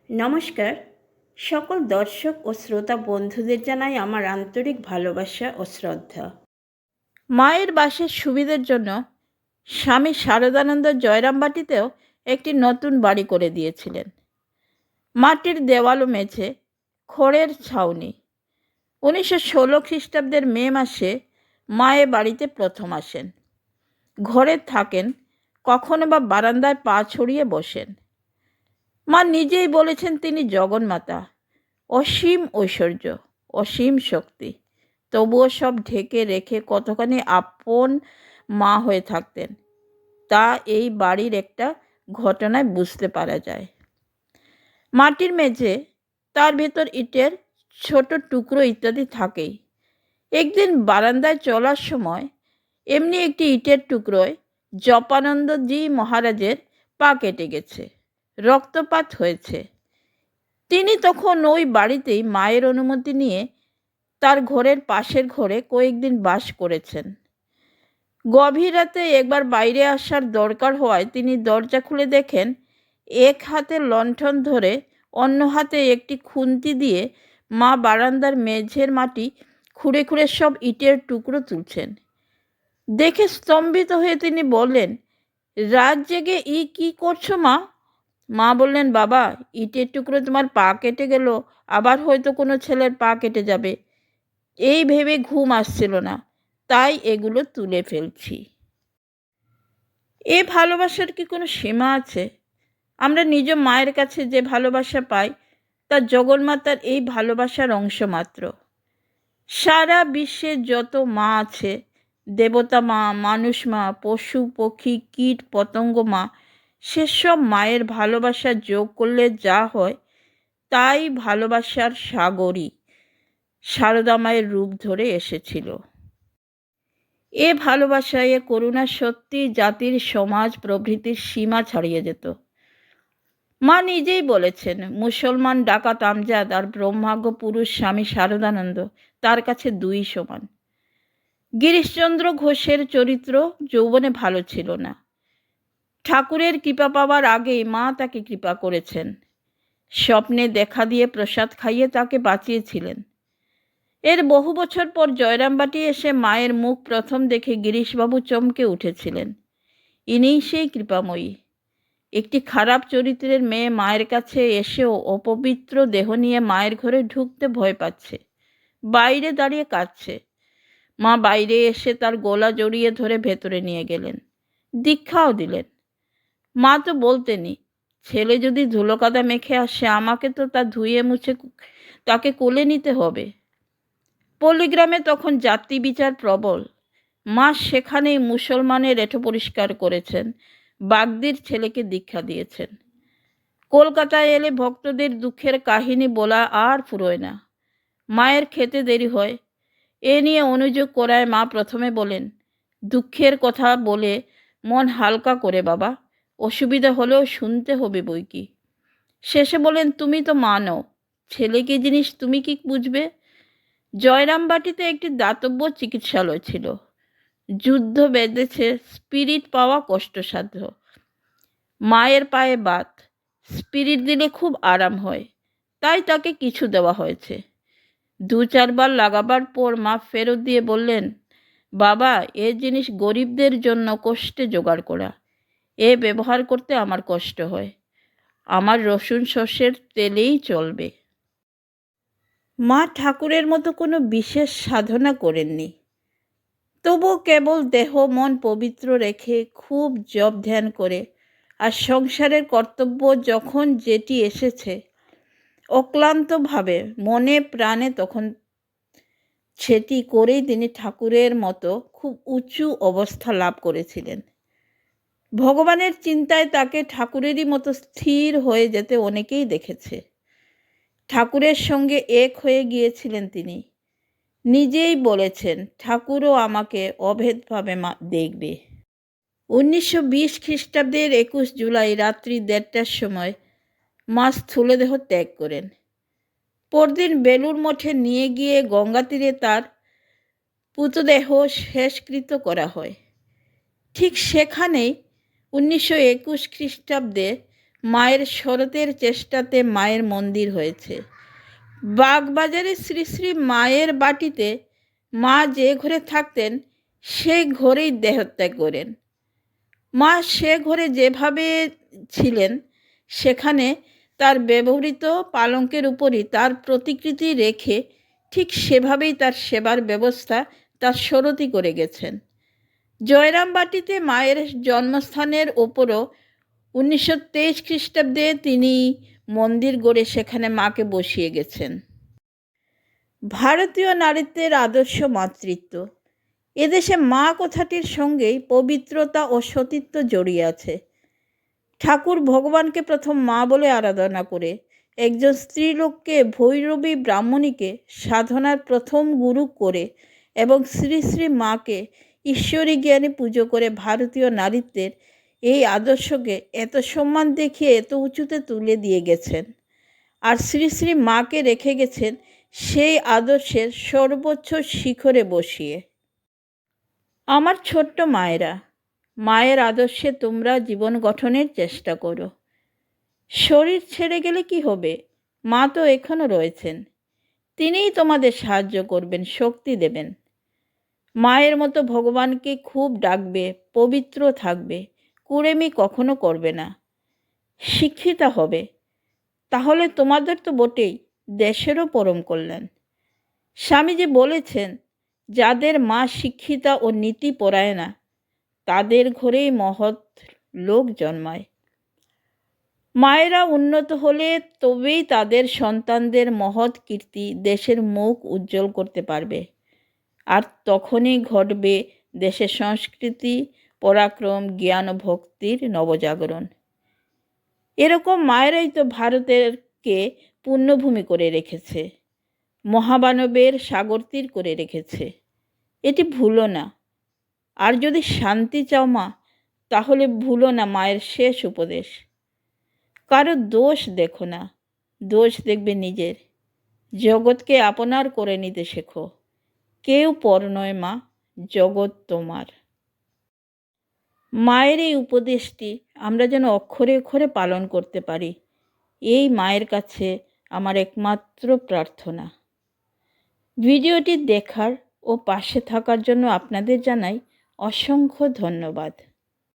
নমস্কার। সকল দর্শক ও শ্রোতা বন্ধুদের জানাই আমার আন্তরিক ভালোবাসা ও শ্রদ্ধা। মায়ের বাসের সুবিধের জন্য স্বামী শারদানন্দ জয়রামবাটিতেও একটি নতুন বাড়ি করে দিয়েছিলেন। মাটির দেওয়াল ও মেঝে, খড়ের ছাউনি। 1916 খ্রিস্টাব্দের মে মাসে মায়ের বাড়িতে প্রথম আসেন। ঘরে থাকেন, কখনো বা বারান্দায় পা ছড়িয়ে বসেন। মা নিজেই বলেছেন তিনি জগন্মাতা, অসীম ঐশ্বর্য, অসীম শক্তি। তবুও সব ঢেকে রেখে কতখানি আপন মা হয়ে থাকতেন তা এই বাড়ির একটা ঘটনায় বুঝতে পারা যায়। মাটির মেঝে, তার ভেতর ইটের ছোট টুকরো ইত্যাদি থাকেই। একদিন বারান্দায় চলার সময় এমনি একটি ইটের টুকরোয় জপানন্দজি মহারাজের পা কেটে গেছে, রক্তপাত হয়েছে। তিনি তখন ওই বাড়িতেই মায়ের অনুমতি নিয়ে তার ঘরের পাশের ঘরে কয়েকদিন বাস করেছেন। গভীর রাতে একবার বাইরে আসার দরকার হওয়ায় তিনি দরজা খুলে দেখেন এক হাতে লণ্ঠন ধরে অন্য হাতে একটি খুন্তি দিয়ে মা বারান্দার মেঝের মাটি খুঁড়ে খুঁড়ে সব ইটের টুকরো তুলছেন। দেখে স্তম্ভিত হয়ে তিনি বললেন, রাত জেগে কি করছো মা? মা বললেন, বাবা, ইটের টুকরো তোমার পা কেটে গেল, আবার হয়তো কোনো ছেলের পা কেটে যাবে, এই ভেবে ঘুম আসছিল না, তাই এগুলো তুলে ফেলছি। এ ভালোবাসার কি কোনো সীমা আছে? আমরা নিজ মায়ের কাছে যে ভালোবাসা পাই তা জগন্মাতার এই ভালোবাসার অংশ মাত্র। সারা বিশ্বে যত মা আছে, দেবতা মা, মানুষ মা, পশু পক্ষী, কীট পতঙ্গ মা, সেসব মায়ের ভালোবাসা যোগ করলে যা হয় তাই ভালোবাসার সাগরই সারদা মায়ের রূপ ধরে এসেছিল। এ ভালোবাসা, এ করুণা সত্যি জাতির, সমাজ প্রভৃতির সীমা ছাড়িয়ে যেত। মা নিজেই বলেছেন, মুসলমান ডাকাত আমজাদ আর ব্রহ্মাজ্ঞ পুরুষ স্বামী শারদানন্দ তার কাছে দুই সমান। গিরিশচন্দ্র ঘোষের চরিত্র যৌবনে ভালো ছিল না। ঠাকুরের কৃপা পাওয়ার আগেই মা তাকে কৃপা করেছেন। স্বপ্নে দেখা দিয়ে প্রসাদ খাইয়ে তাকে বাঁচিয়েছিলেন। এর বহু বছর পর জয়রামবাটি এসে মায়ের মুখ প্রথম দেখে গিরিশবাবু চমকে উঠেছিলেন। ইনিই সেই কৃপাময়ী। একটি খারাপ চরিত্রের মেয়ে মায়ের কাছে এসেও অপবিত্র দেহ নিয়ে মায়ের ঘরে ঢুকতে ভয় পাচ্ছে, বাইরে দাঁড়িয়ে কাঁদছে। মা বাইরে এসে তার গলা জড়িয়ে ধরে ভেতরে নিয়ে গেলেন, দীক্ষাও দিলেন। মা তো বলতেনই, ছেলে যদি ধুলোকাদা মেখে আসে আমাকে তো তা ধুয়ে মুছে তাকে কোলে নিতে হবে। পল্লীগ্রামে তখন জাতি বিচার প্রবল। মা সেখানেই মুসলমানের এঁটো পরিষ্কার করেছেন, বাগদির ছেলেকে দীক্ষা দিয়েছেন। কলকাতায় এলে ভক্তদের দুঃখের কাহিনী বলা আর ফুরোয় না। মায়ের খেতে দেরি হয়, এ নিয়ে অনুযোগ করায় মা প্রথমে বলেন, দুঃখের কথা বলে মন হালকা করে বাবা, অসুবিধা হলেও শুনতে হবে বই কি। শেষে বলেন, তুমি তো মা নও, ছেলে কি জিনিস তুমি কি বুঝবে? জয়রামবাটিতে একটি দাতব্য চিকিৎসালয় ছিল। যুদ্ধ বেঁধেছে, স্পিরিট পাওয়া কষ্টসাধ্য। মায়ের পায়ে বাত, স্পিরিট দিলে খুব আরাম হয়, তাই তাকে কিছু দেওয়া হয়েছে। 2-4 বার লাগাবার পর মা ফেরত দিয়ে বললেন, বাবা, এ জিনিস গরিবদের জন্য কষ্টে জোগাড় করা, এ ব্যবহার করতে আমার কষ্ট হয়, আমার রসুন সর্ষের তেলেই চলবে। মা ঠাকুরের মতো কোনো বিশেষ সাধনা করেননি, তবু কেবল দেহ মন পবিত্র রেখে খুব জপ ধ্যান করে আর সংসারের কর্তব্য যখন যেটি এসেছে অক্লান্তভাবে মনে প্রাণে তখন সেটি করেই তিনি ঠাকুরের মতো খুব উঁচু অবস্থা লাভ করেছিলেন। ভগবানের চিন্তায় তাকে ঠাকুরেরই মতো স্থির হয়ে যেতে অনেকেই দেখেছে। ঠাকুরের সঙ্গে এক হয়ে গিয়েছিলেন তিনি। নিজেই বলেছেন, ঠাকুরও আমাকে অভেদভাবে দেখবে। 1920 খ্রিস্টাব্দের 21 জুলাই রাত্রি 1:30টার সময় মা স্থূলদেহ ত্যাগ করেন। পরদিন বেলুর মঠে নিয়ে গিয়ে গঙ্গা তীরে তার পুতদেহ শেষকৃত্য করা হয়। ঠিক সেখানেই 1921 খ্রিস্টাব্দে মায়ের শরতের চেষ্টাতে মায়ের মন্দির হয়েছে। বাগবাজারে শ্রী শ্রী মায়ের বাটিতে মা যে ঘরে থাকতেন সেই ঘরেই দেহত্যাগ করেন। মা সে ঘরে যেভাবে ছিলেন সেখানে তার ব্যবহৃত পালঙ্কের উপরই তার প্রতিকৃতি রেখে ঠিক সেভাবেই তার সেবার ব্যবস্থা তার শরতই করে গেছেন। জয়রামবাটিতে মায়ের জন্মস্থানের ওপরও 1923 খ্রিস্টাব্দে তিনি মন্দির গড়ে সেখানে মাকে বসিয়ে গেছেন। ভারতীয় নারীত্বের আদর্শ মাতৃত্ব। এদেশে মা কথাটির সঙ্গেই পবিত্রতা ও সতীত্ব জড়িয়ে আছে। ঠাকুর ভগবানকে প্রথম মা বলে আরাধনা করে একজন স্ত্রীলোককে ভৈরবী ব্রাহ্মণীকে সাধনার প্রথম গুরু করে এবং শ্রী শ্রী মাকে ঈশ্বরী জ্ঞানে পুজো করে ভারতীয় নারীত্বের এই আদর্শকে এত সম্মান দেখিয়ে এত উঁচুতে তুলে দিয়ে গেছেন। আর শ্রী শ্রী মাকে রেখে গেছেন সেই আদর্শের সর্বোচ্চ শিখরে বসিয়ে। আমার ছোট্ট মায়েরা, মায়ের আদর্শে তোমরা জীবন গঠনের চেষ্টা করো। শরীর ছেড়ে গেলে কি হবে? মা তো এখনও রয়েছেন। তিনিই তোমাদের সাহায্য করবেন, শক্তি দেবেন। মায়ের মতো ভগবানকে খুব ডাকবে, পবিত্র থাকবে, কুড়েমি কখনো করবে না, শিক্ষিতা হবে। তাহলে তোমাদের তো বটেই, দেশেরও পরম কল্যাণ। স্বামীজি বলেছেন, যাদের মা শিক্ষিতা ও নীতিপরায়ণা তাদের ঘরেই মহৎ লোক জন্মায়। মায়েরা উন্নত হলে তবেই তাদের সন্তানদের মহৎ কীর্তি দেশের মুখ উজ্জ্বল করতে পারবে। আর তখনই ঘটবে দেশের সংস্কৃতি, পরাক্রম, জ্ঞান ও ভক্তির নবজাগরণ। এরকম মায়েরাই তো ভারতেরকে পুণ্যভূমি করে রেখেছে, মহামানবের সাগরতীর করে রেখেছে। এটি ভুলো না। আর যদি শান্তি চাও মা, তাহলে ভুলো না মায়ের শেষ উপদেশ। কারো দোষ দেখো না, দোষ দেখবে নিজের। জগৎকে আপনার করে নিতে শেখো। কেউ পর নয় মা, জগৎ তোমার। মায়ের এই উপদেশটি আমরা যেন অক্ষরে অক্ষরে পালন করতে পারি, এই মায়ের কাছে আমার একমাত্র প্রার্থনা। ভিডিওটি দেখার ও পাশে থাকার জন্য আপনাদের জানাই অসংখ্য ধন্যবাদ।